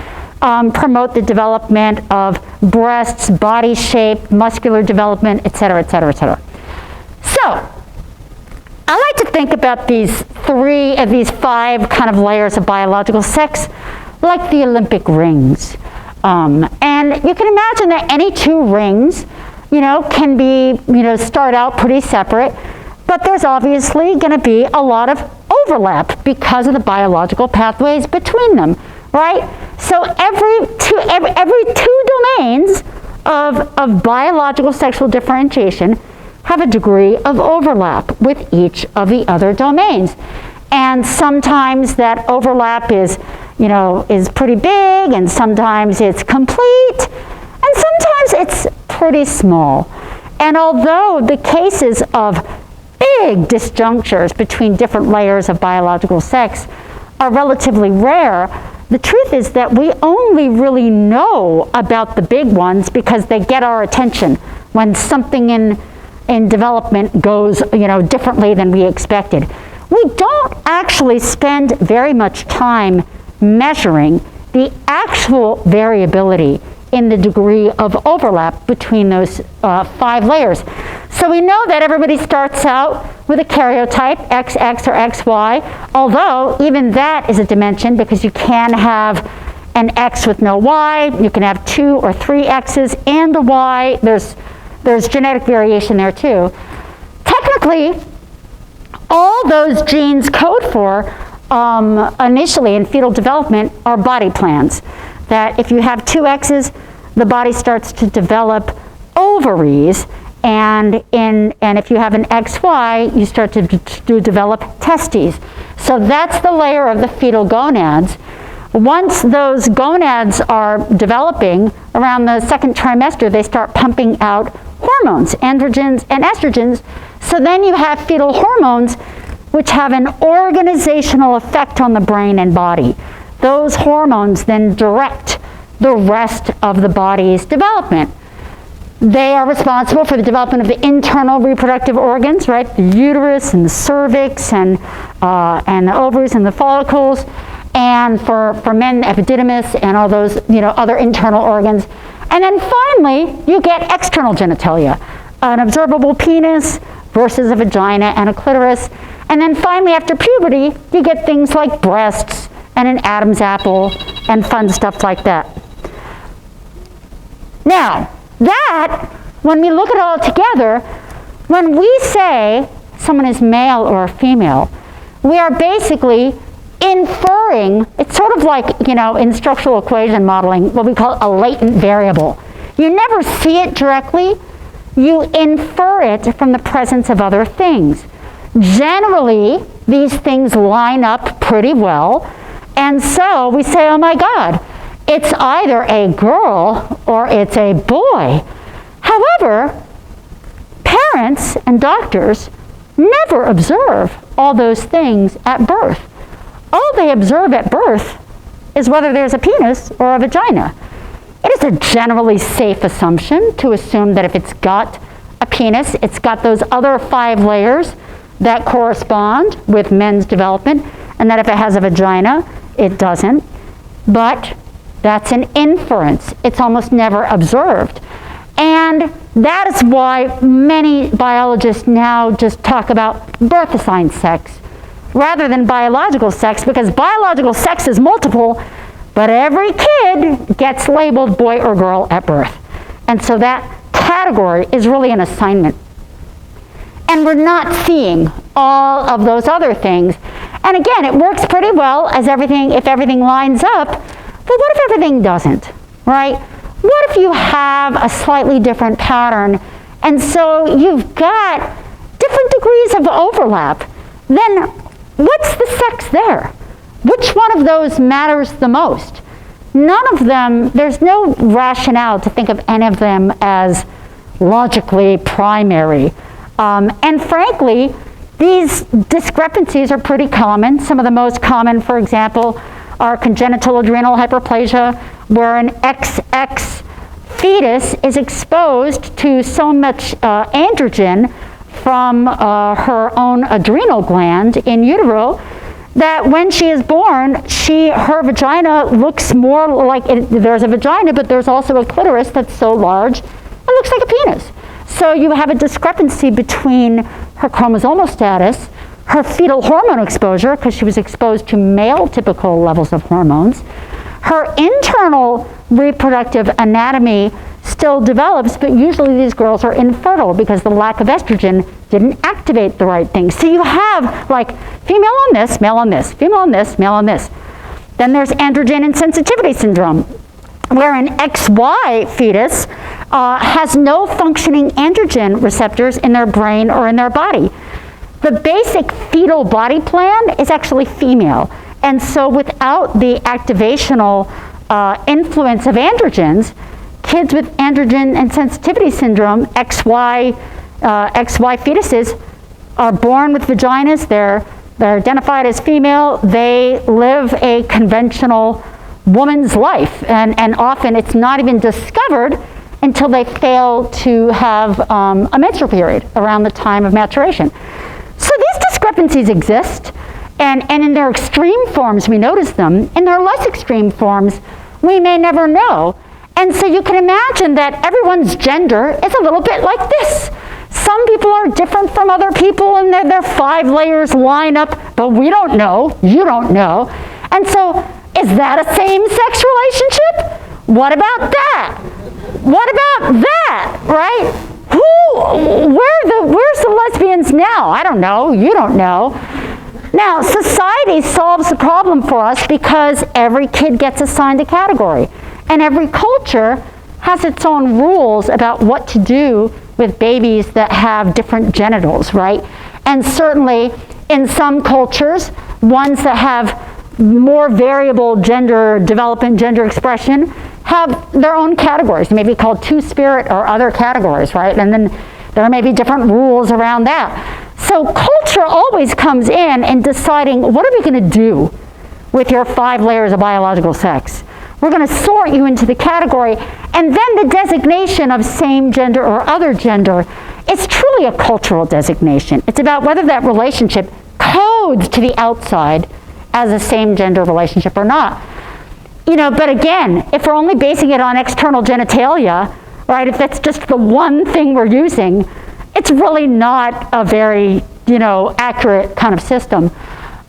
promote the development of breasts, body shape, muscular development, et cetera, et cetera, et cetera. So, I like to think about these five kind of layers of biological sex like the Olympic rings. And you can imagine that any two rings, can be, start out pretty separate, but there's obviously going to be a lot of overlap because of the biological pathways between them, right? So every two domains of biological sexual differentiation have a degree of overlap with each of the other domains. And sometimes that overlap is pretty big, and sometimes it's complete, and sometimes it's pretty small. And although the cases of big disjunctures between different layers of biological sex are relatively rare, the truth is that we only really know about the big ones because they get our attention when something in development goes differently than we expected. We don't actually spend very much time measuring the actual variability in the degree of overlap between those five layers. So we know that everybody starts out with a karyotype, XX or XY, although even that is a dimension because you can have an X with no Y, you can have 2 or 3 X's and a Y. There's genetic variation there too. Technically, all those genes code for initially in fetal development are body plans. That if you have 2 X's, the body starts to develop ovaries, and if you have an XY, you start to develop testes. So that's the layer of the fetal gonads. Once those gonads are developing, around the second trimester, they start pumping out hormones, androgens and estrogens. So then you have fetal hormones, which have an organizational effect on the brain and body. Those hormones then direct the rest of the body's development. They are responsible for the development of the internal reproductive organs, right? The uterus and the cervix and the ovaries and the follicles, and for men, the epididymis and all those other internal organs. And then finally, you get external genitalia, an observable penis versus a vagina and a clitoris. And then finally, after puberty, you get things like breasts and an Adam's apple and fun stuff like that. Now, when we look at it all together, when we say someone is male or female, we are basically inferring, it's sort of like, in structural equation modeling, what we call a latent variable. You never see it directly, you infer it from the presence of other things. Generally, these things line up pretty well, and so we say, oh my God, it's either a girl or it's a boy. However, parents and doctors never observe all those things at birth. All they observe at birth is whether there's a penis or a vagina. It is a generally safe assumption to assume that if it's got a penis, it's got those other 5 layers that correspond with men's development, and that if it has a vagina, it doesn't. But that's an inference. It's almost never observed. And that is why many biologists now just talk about birth-assigned sex rather than biological sex, because biological sex is multiple, but every kid gets labeled boy or girl at birth. And so that category is really an assignment. And we're not seeing all of those other things. And again, it works pretty well as if everything lines up, but what if everything doesn't, right? What if you have a slightly different pattern, and so you've got different degrees of overlap? Then what's the sex there? Which one of those matters the most? None of them, there's no rationale to think of any of them as logically primary. And frankly, these discrepancies are pretty common. Some of the most common, for example, are congenital adrenal hyperplasia, where an XX fetus is exposed to so much androgen from her own adrenal gland in utero that when she is born, her vagina looks more like, there's a vagina, but there's also a clitoris that's so large, it looks like a penis. So you have a discrepancy between her chromosomal status, her fetal hormone exposure, because she was exposed to male typical levels of hormones. Her internal reproductive anatomy still develops, but usually these girls are infertile because the lack of estrogen didn't activate the right things. So you have like female on this, male on this, female on this, male on this. Then there's androgen insensitivity syndrome, where an XY fetus has no functioning androgen receptors in their brain or in their body. The basic fetal body plan is actually female. And so without the activational influence of androgens, kids with androgen insensitivity syndrome, XY fetuses, are born with vaginas. They're identified as female. They live a conventional woman's life. And often it's not even discovered until they fail to have a menstrual period around the time of maturation. So these discrepancies exist. And in their extreme forms, we notice them. In their less extreme forms, we may never know. And so you can imagine that everyone's gender is a little bit like this. Some people are different from other people, and their 5 layers line up, but we don't know, you don't know. And so, is that a same-sex relationship? What about that? What about that, right? Where's the lesbians now? I don't know, you don't know. Now, society solves the problem for us because every kid gets assigned a category. And every culture has its own rules about what to do with babies that have different genitals, right? And certainly in some cultures, ones that have more variable gender development, gender expression, have their own categories, maybe called two-spirit or other categories, right? And then there may be different rules around that. So culture always comes in deciding, what are we going to do with your 5 layers of biological sex? We're going to sort you into the category, and then the designation of same gender or other gender is truly a cultural designation. It's about whether that relationship codes to the outside as a same gender relationship or not. You know, but again, if we're only basing it on external genitalia, right, if that's just the one thing we're using, it's really not a very, accurate kind of system.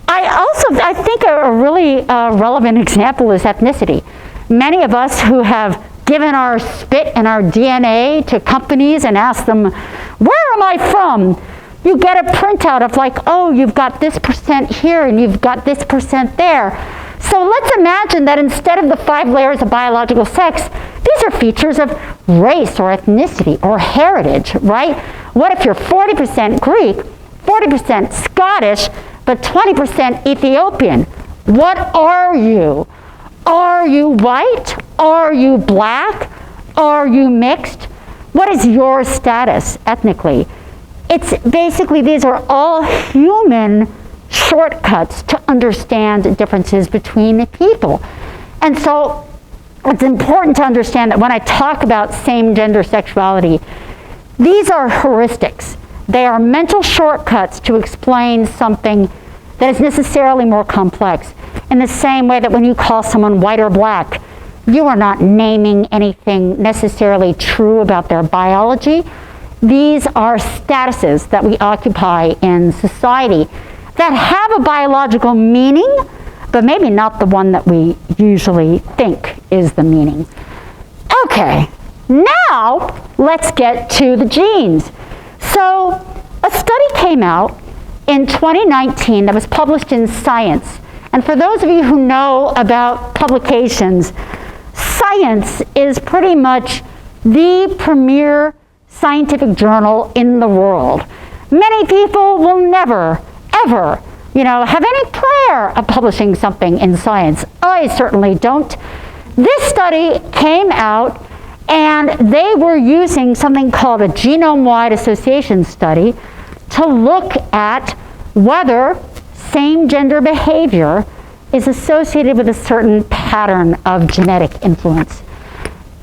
I think a really relevant example is ethnicity. Many of us who have given our spit and our DNA to companies and asked them, where am I from? You get a printout of like, oh, you've got this % here and you've got this % there. So let's imagine that instead of the 5 layers of biological sex, these are features of race or ethnicity or heritage, right? What if you're 40% Greek, 40% Scottish, but 20% Ethiopian? What are you? Are you white? Are you black? Are you mixed? What is your status ethnically? It's basically, these are all human shortcuts to understand differences between people. And so it's important to understand that when I talk about same-gender sexuality, these are heuristics. They are mental shortcuts to explain something that is necessarily more complex. In the same way that when you call someone white or black, you are not naming anything necessarily true about their biology. These are statuses that we occupy in society that have a biological meaning, but maybe not the one that we usually think is the meaning. Okay, now let's get to the genes. So a study came out in 2019 that was published in Science. And for those of you who know about publications, Science is pretty much the premier scientific journal in the world. Many people will never, ever, have any prayer of publishing something in Science. I certainly don't. This study came out, and they were using something called a genome-wide association study to look at whether same-gender behavior is associated with a certain pattern of genetic influence.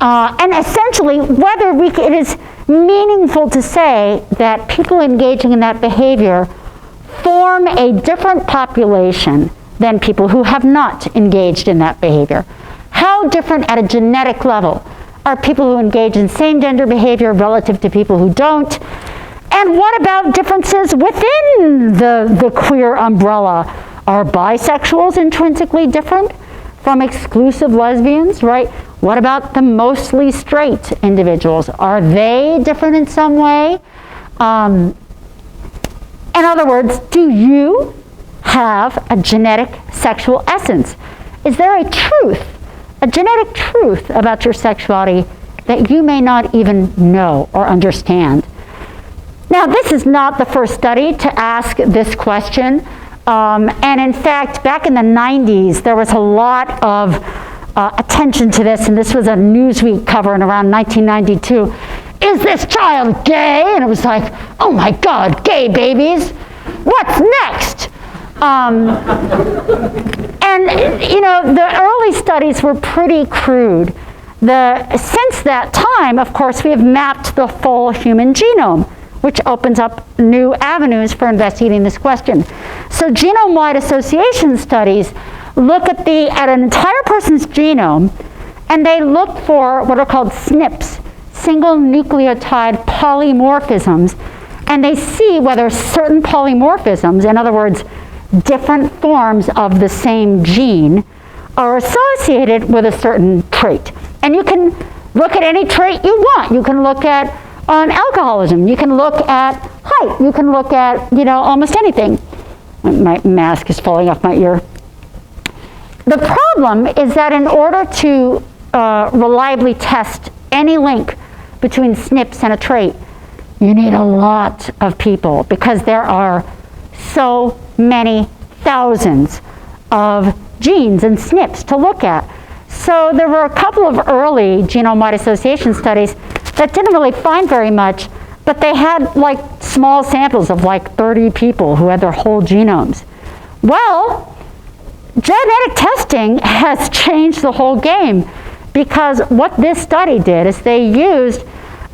And essentially, whether it is meaningful to say that people engaging in that behavior form a different population than people who have not engaged in that behavior. How different at a genetic level are people who engage in same-gender behavior relative to people who don't? And what about differences within the queer umbrella? Are bisexuals intrinsically different from exclusive lesbians, right? What about the mostly straight individuals? Are they different in some way? In other words, do you have a genetic sexual essence? Is there a truth, a genetic truth about your sexuality that you may not even know or understand? Now, this is not the first study to ask this question. And in fact, back in the 90s, there was a lot of attention to this, and this was a Newsweek cover in around 1992. Is this child gay? And it was like, oh my God, gay babies. What's next? And you know, the early studies were pretty crude. Since that time, of course, we have mapped the full human genome, which opens up new avenues for investigating this question. So genome-wide association studies look at an entire person's genome, and they look for what are called SNPs, single nucleotide polymorphisms, and they see whether certain polymorphisms, in other words, different forms of the same gene, are associated with a certain trait. And you can look at any trait you want. You can look at alcoholism. You can look at height. You can look at, you know, almost anything. My mask is falling off my ear. The problem is that in order to reliably test any link between SNPs and a trait, you need a lot of people because there are so many thousands of genes and SNPs to look at. So there were a couple of early genome-wide association studies that didn't really find very much, but they had like small samples of like 30 people who had their whole genomes. Well, genetic testing has changed the whole game because what this study did is they used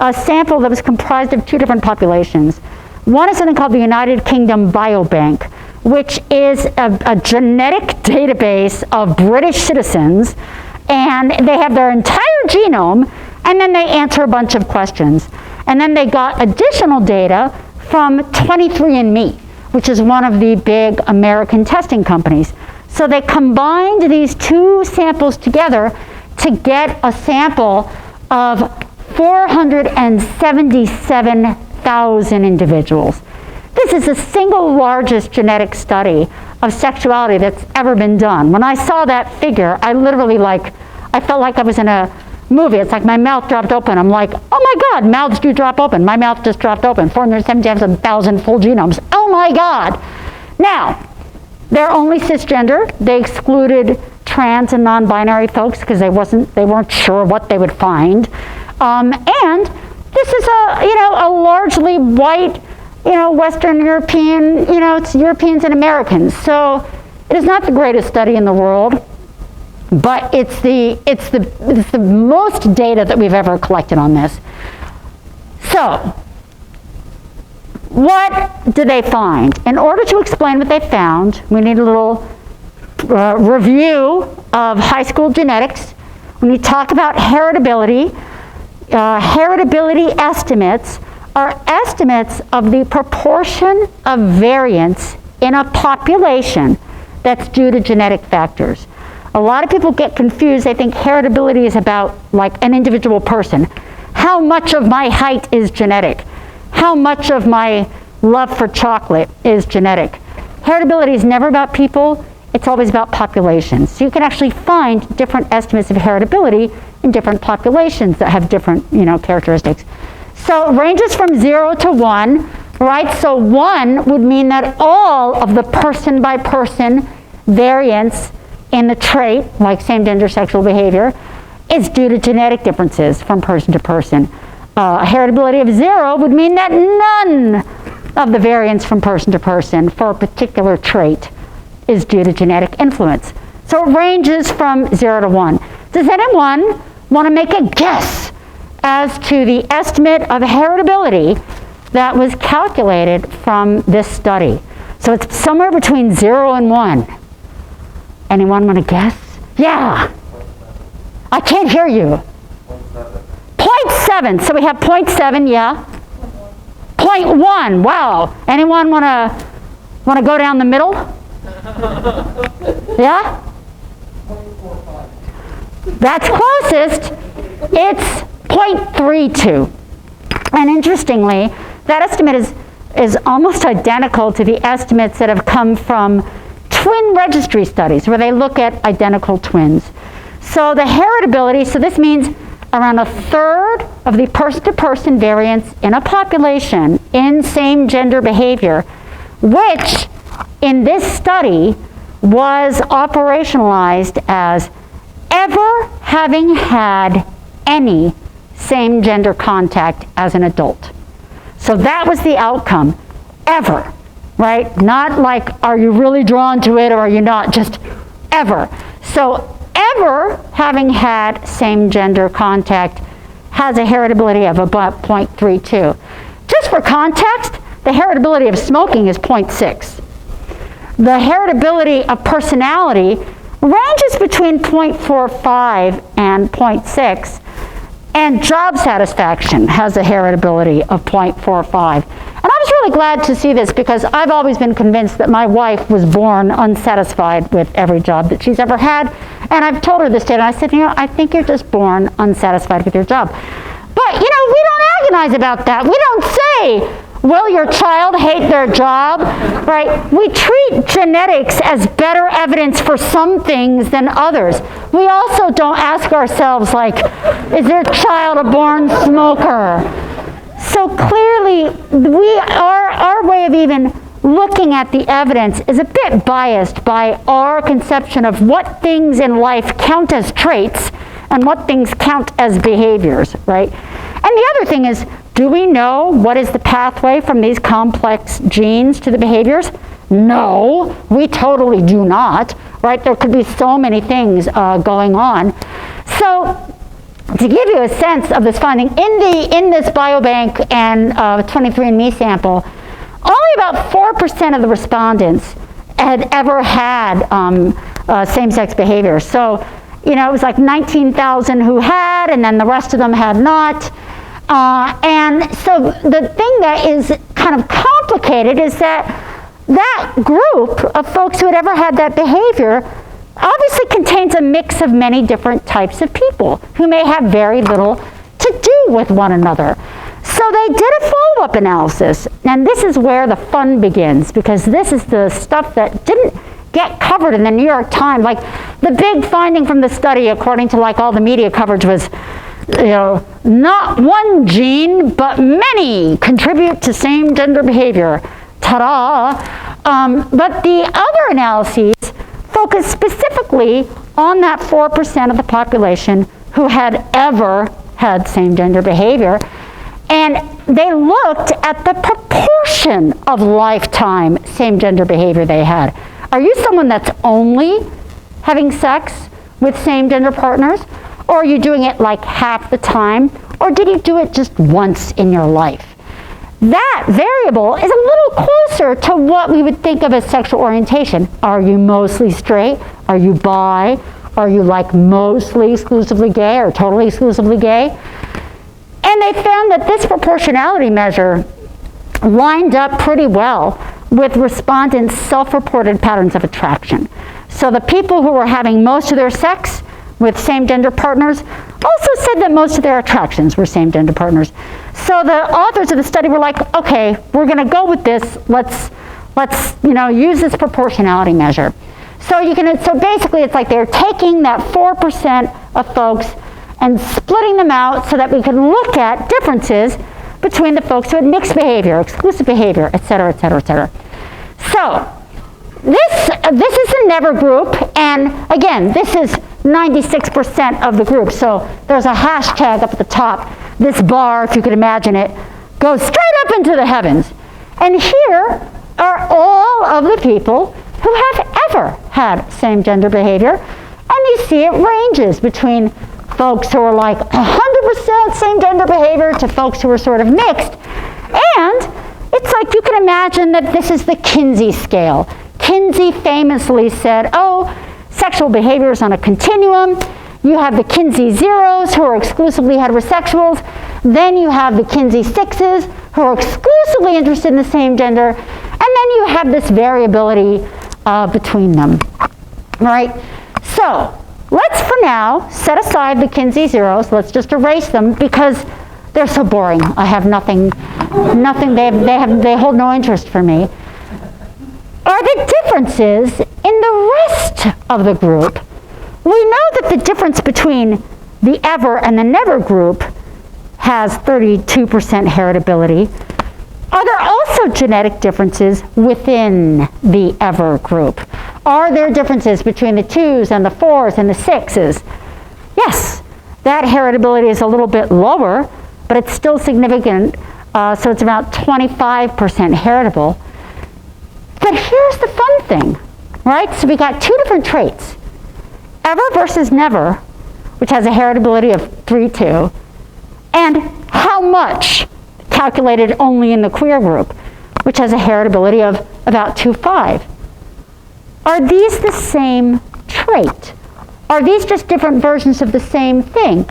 a sample that was comprised of two different populations. One is something called the United Kingdom Biobank, which is a genetic database of British citizens, and they have their entire genome, and then they answer a bunch of questions. And then they got additional data from 23andMe, which is one of the big American testing companies. So they combined these two samples together to get a sample of 477,000 individuals. This is the single largest genetic study of sexuality that's ever been done. When I saw that figure, I literally I felt like I was in a movie. It's like my mouth dropped open. I'm like, oh my God, mouths do drop open. My mouth just dropped open. 477,000 full genomes. Oh my God. Now, they're only cisgender. They excluded trans and non-binary folks because they weren't sure what they would find. And this is a largely white, Western European, it's Europeans and Americans. So it is not the greatest study in the world, but it's the most data that we've ever collected on this. So what did they find? In order to explain what they found, we need a little review of high school genetics. When we talk about heritability, heritability estimates are estimates of the proportion of variance in a population that's due to genetic factors. A lot of people get confused. They think heritability is about like an individual person. How much of my height is genetic? How much of my love for chocolate is genetic? Heritability is never about people. It's always about populations. So you can actually find different estimates of heritability in different populations that have different, characteristics. So it ranges from 0 to 1, right? So 1 would mean that all of the person by person variance in the trait, like same-gender sexual behavior, is due to genetic differences from person to person. A heritability of 0 would mean that none of the variance from person to person for a particular trait is due to genetic influence. So it ranges from 0 to 1. Does anyone want to make a guess as to the estimate of heritability that was calculated from this study? So it's somewhere between 0 and 1. Anyone want to guess? Yeah. I can't hear you. 0.7. So we have 0.7, yeah. 0.1. Wow. Anyone want to go down the middle? Yeah? That's closest. It's 0.32. And interestingly, that estimate is almost identical to the estimates that have come from twin registry studies where they look at identical twins. So the heritability, so this means around 1/3 of the person-to-person variance in a population in same-gender behavior, which in this study was operationalized as ever having had any same-gender contact as an adult. So that was the outcome, ever, right? Not like, are you really drawn to it or are you not, just ever. So ever having had same-gender contact has a heritability of about 0.32. Just for context, the heritability of smoking is 0.6. The heritability of personality ranges between 0.45 and 0.6, and job satisfaction has a heritability of 0.45. And I was really glad to see this because I've always been convinced that my wife was born unsatisfied with every job that she's ever had. And I've told her this today, and I said, I think you're just born unsatisfied with your job. But, we don't agonize about that. We don't say, will your child hate their job, right? We treat genetics as better evidence for some things than others. We also don't ask ourselves, like, is their child a born smoker? So clearly, our way of even looking at the evidence is a bit biased by our conception of what things in life count as traits and what things count as behaviors, right? And the other thing is, do we know what is the pathway from these complex genes to the behaviors? No, we totally do not, right? There could be so many things going on. So to give you a sense of this finding, in this biobank and 23andMe sample, only about 4% of the respondents had ever had same-sex behavior. So, it was like 19,000 who had, and then the rest of them had not. And so the thing that is kind of complicated is that group of folks who had ever had that behavior obviously contains a mix of many different types of people who may have very little to do with one another. So they did a follow-up analysis, and this is where the fun begins, because this is the stuff that didn't get covered in the New York Times. Like, the big finding from the study, according to all the media coverage, was not one gene, but many contribute to same-gender behavior. Ta-da! But the other analyses focus specifically on that 4% of the population who had ever had same-gender behavior. And they looked at the proportion of lifetime same-gender behavior they had. Are you someone that's only having sex with same-gender partners? Or are you doing it like half the time? Or did you do it just once in your life? That variable is a little closer to what we would think of as sexual orientation. Are you mostly straight? Are you bi? Are you mostly exclusively gay or totally exclusively gay? And they found that this proportionality measure lined up pretty well with respondents' self-reported patterns of attraction. So the people who were having most of their sex with same-gender partners also said that most of their attractions were same-gender partners. So the authors of the study were like, okay, we're going to go with this. Let's use this proportionality measure. So basically it's like they're taking that 4% of folks and splitting them out so that we can look at differences between the folks who had mixed behavior, exclusive behavior, et cetera, et cetera, et cetera. So this is the never group, and again, this is 96% of the group. So there's a hashtag up at the top. This bar, if you could imagine it, goes straight up into the heavens. And here are all of the people who have ever had same-gender behavior. And you see it ranges between folks who are like 100% same-gender behavior to folks who are sort of mixed. And it's like you can imagine that this is the Kinsey scale. Kinsey famously said, oh, sexual behavior is on a continuum. You have the Kinsey zeros, who are exclusively heterosexuals. Then you have the Kinsey sixes, who are exclusively interested in the same gender. And then you have this variability between them. All right? So let's, for now, set aside the Kinsey zeros. Let's just erase them because they're so boring. I have nothing, they hold no interest for me. Are the differences in the rest of the group? We know that the difference between the ever and the never group has 32% heritability. Are there also genetic differences within the ever group? Are there differences between the 2s and the 4s and the 6s? Yes, that heritability is a little bit lower, but it's still significant, so it's about 25% heritable. But here's the fun thing, right? So we got 2 different traits. Ever versus never, which has a heritability of 3-2, and how much, calculated only in the queer group, which has a heritability of about 2-5. Are these the same trait? Are these just different versions of the same thing?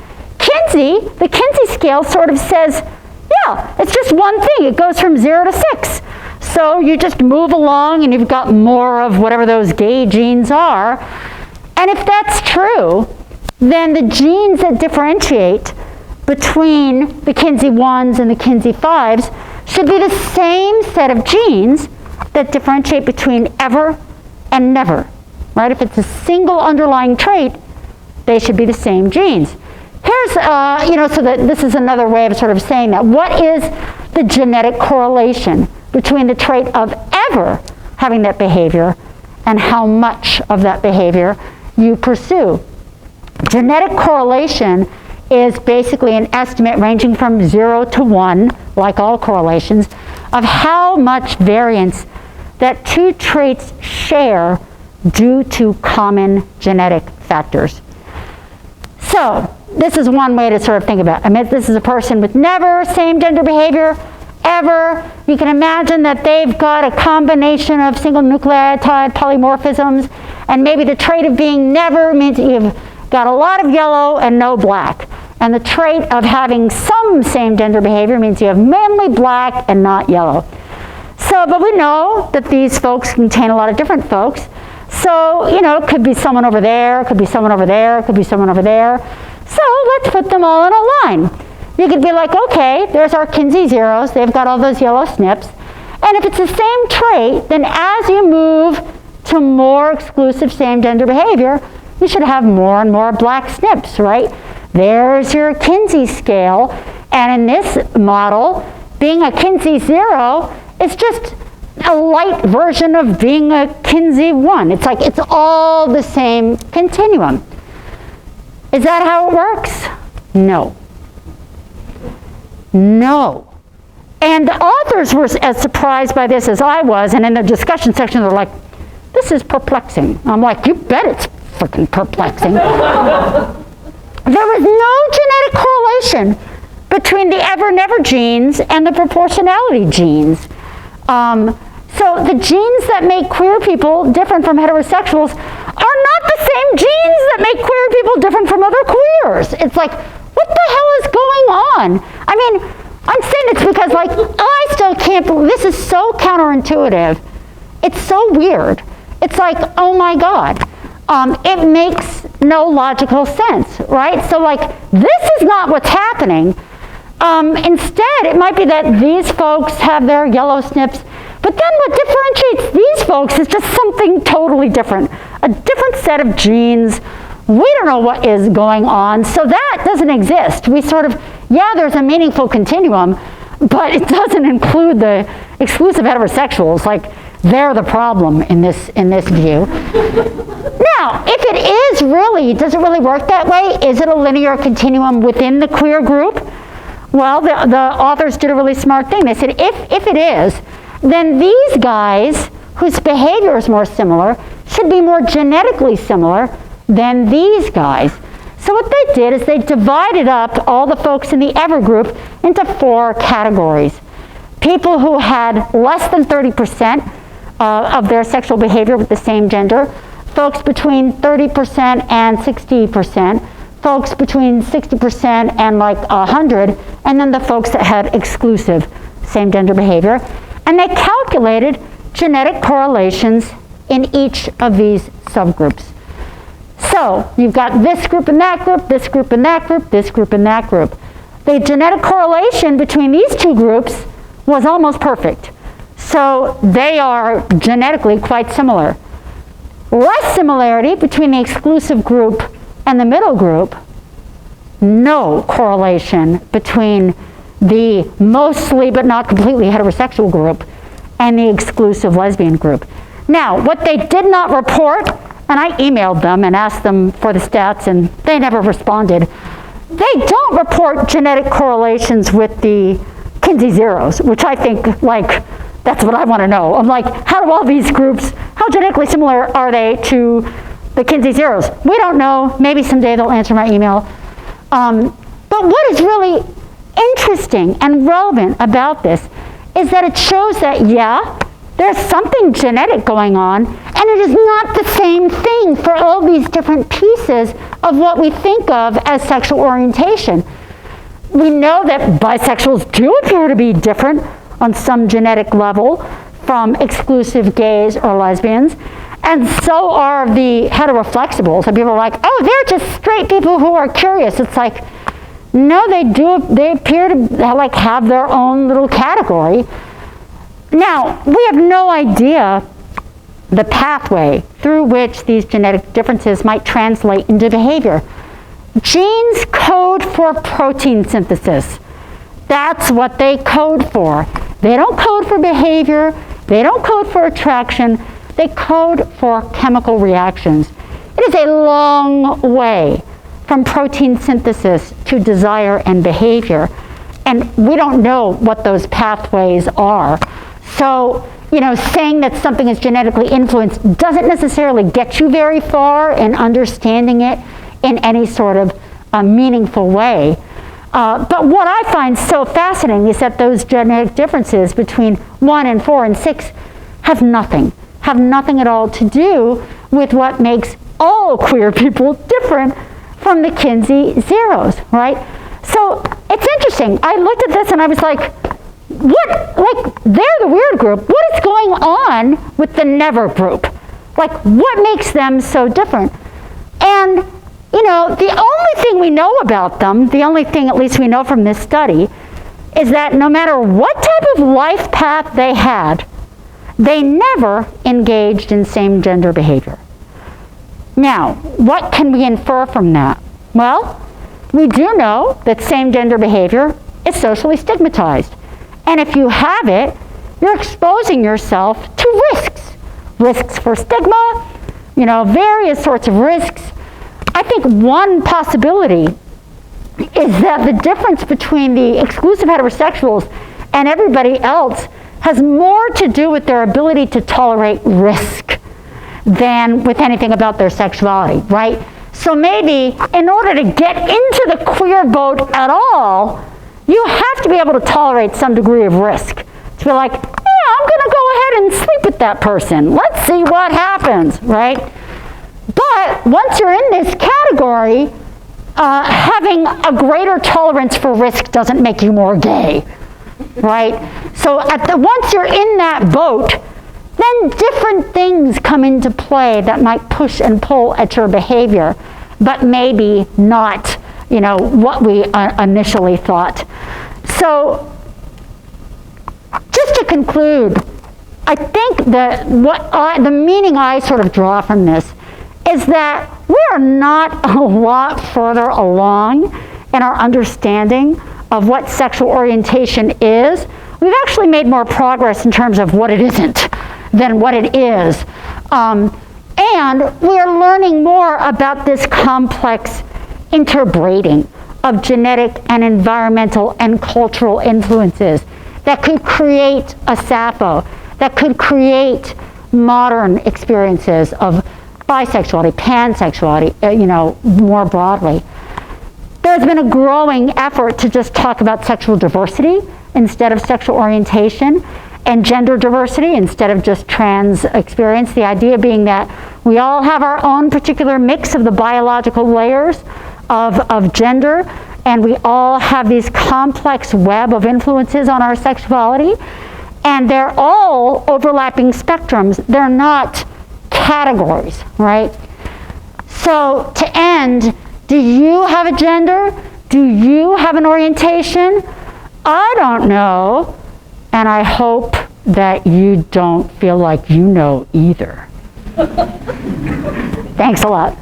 The Kinsey scale sort of says, yeah, it's just one thing. It goes from 0 to 6. So you just move along and you've got more of whatever those gay genes are. And if that's true, then the genes that differentiate between the Kinsey 1s and the Kinsey 5s should be the same set of genes that differentiate between ever and never, right? If it's a single underlying trait, they should be the same genes. Here's, so that this is another way of sort of saying that. What is the genetic correlation between the trait of ever having that behavior and how much of that behavior you pursue? Genetic correlation is basically an estimate ranging from 0 to 1, like all correlations, of how much variance that 2 traits share due to common genetic factors. So this is one way to sort of think about it. I mean, this is a person with never same-gender behavior, ever. You can imagine that they've got a combination of single nucleotide polymorphisms, and maybe the trait of being never means that you've got a lot of yellow and no black. And the trait of having some same-gender behavior means you have mainly black and not yellow. So, but we know that these folks contain a lot of different folks. So, it could be someone over there, it could be someone over there, it could be someone over there. So let's put them all in a line. You could be like, okay, there's our Kinsey zeros. They've got all those yellow snips. And if it's the same trait, then as you move to more exclusive same-gender behavior, you should have more and more black snips, right? There's your Kinsey scale. And in this model, being a Kinsey zero is just a light version of being a Kinsey 1. It's like it's all the same continuum. Is that how it works? No. No. And the authors were as surprised by this as I was, and in the discussion section they're like, this is perplexing. I'm like, you bet it's freaking perplexing. There was no genetic correlation between the ever-never genes and the proportionality genes. So the genes that make queer people different from heterosexuals are not the same genes that make queer people different from other queers. It's like, what the hell is going on? I mean, I'm saying it's because, like, I still can't believe, this is so counterintuitive. It's so weird. It's like, oh my God. It makes no logical sense, right? So, like, this is not what's happening. Instead, it might be that these folks have their yellow snips, but then what differentiates these folks is just something totally different. A different set of genes. We don't know what is going on, so that doesn't exist. We sort of, yeah, there's a meaningful continuum, but it doesn't include the exclusive heterosexuals. Like, they're the problem in this view. Now, if it is really, does it really work that way? Is it a linear continuum within the queer group? Well, the authors did a really smart thing. They said, if it is, then these guys, whose behavior is more similar, should be more genetically similar than these guys. So what they did is they divided up all the folks in the ever group into 4 categories. People who had less than 30% of their sexual behavior with the same gender, folks between 30% and 60%, folks between 60% and like 100, and then the folks that had exclusive same gender behavior. And they calculated genetic correlations in each of these subgroups. So you've got this group and that group, this group and that group, this group and that group. The genetic correlation between these 2 groups was almost perfect. So they are genetically quite similar. Less similarity between the exclusive group and the middle group. No correlation between the mostly but not completely heterosexual group and the exclusive lesbian group. Now, what they did not report, and I emailed them and asked them for the stats and they never responded, they don't report genetic correlations with the Kinsey zeros, which I think, like, that's what I want to know. I'm like, how do all these groups, how genetically similar are they to the Kinsey zeros? We don't know. Maybe someday they'll answer my email. But what is really interesting and relevant about this is that it shows that, yeah, there's something genetic going on, and it is not the same thing for all these different pieces of what we think of as sexual orientation. We know that bisexuals do appear to be different on some genetic level from exclusive gays or lesbians, and so are the heteroflexibles. And people are like, oh, they're just straight people who are curious. It's like, no, they appear to like have their own little category. Now, we have no idea the pathway through which these genetic differences might translate into behavior. Genes code for protein synthesis. That's what they code for. They don't code for behavior. They don't code for attraction. They code for chemical reactions. It is a long way from protein synthesis to desire and behavior. And we don't know what those pathways are. So, you know, saying that something is genetically influenced doesn't necessarily get you very far in understanding it in any sort of meaningful way. But what I find so fascinating is that those genetic differences between 1 and 4 and 6 have nothing at all to do with what makes all queer people different from the Kinsey zeros, right? So it's interesting. I looked at this and I was like, what, like, they're the weird group. What is going on with the never group? Like, what makes them so different? And, you know, the only thing we know about them, the only thing at least we know from this study, is that no matter what type of life path they had, they never engaged in same-gender behavior. Now, what can we infer from that? Well, we do know that same-gender behavior is socially stigmatized. And if you have it, you're exposing yourself to risks. Risks for stigma, you know, various sorts of risks. I think one possibility is that the difference between the exclusive heterosexuals and everybody else has more to do with their ability to tolerate risk than with anything about their sexuality, right? So maybe in order to get into the queer boat at all, you have to be able to tolerate some degree of risk. To be like, yeah, I'm going to go ahead and sleep with that person. Let's see what happens, right? But once you're in this category, having a greater tolerance for risk doesn't make you more gay, right? So once you're in that boat, then different things come into play that might push and pull at your behavior, but maybe not, you know, what we initially thought. So just to conclude, I think that the meaning I sort of draw from this is that we are not a lot further along in our understanding of what sexual orientation is. We've actually made more progress in terms of what it isn't than what it is. And we're learning more about this complex interbreeding of genetic and environmental and cultural influences that could create a Sappho, that could create modern experiences of bisexuality, pansexuality, more broadly. There's been a growing effort to just talk about sexual diversity instead of sexual orientation, and gender diversity instead of just trans experience. The idea being that we all have our own particular mix of the biological layers of gender, and we all have these complex web of influences on our sexuality, and they're all overlapping spectrums. They're not categories, right? So to end, do you have a gender? Do you have an orientation? I don't know, and I hope that you don't feel like you know either. Thanks a lot.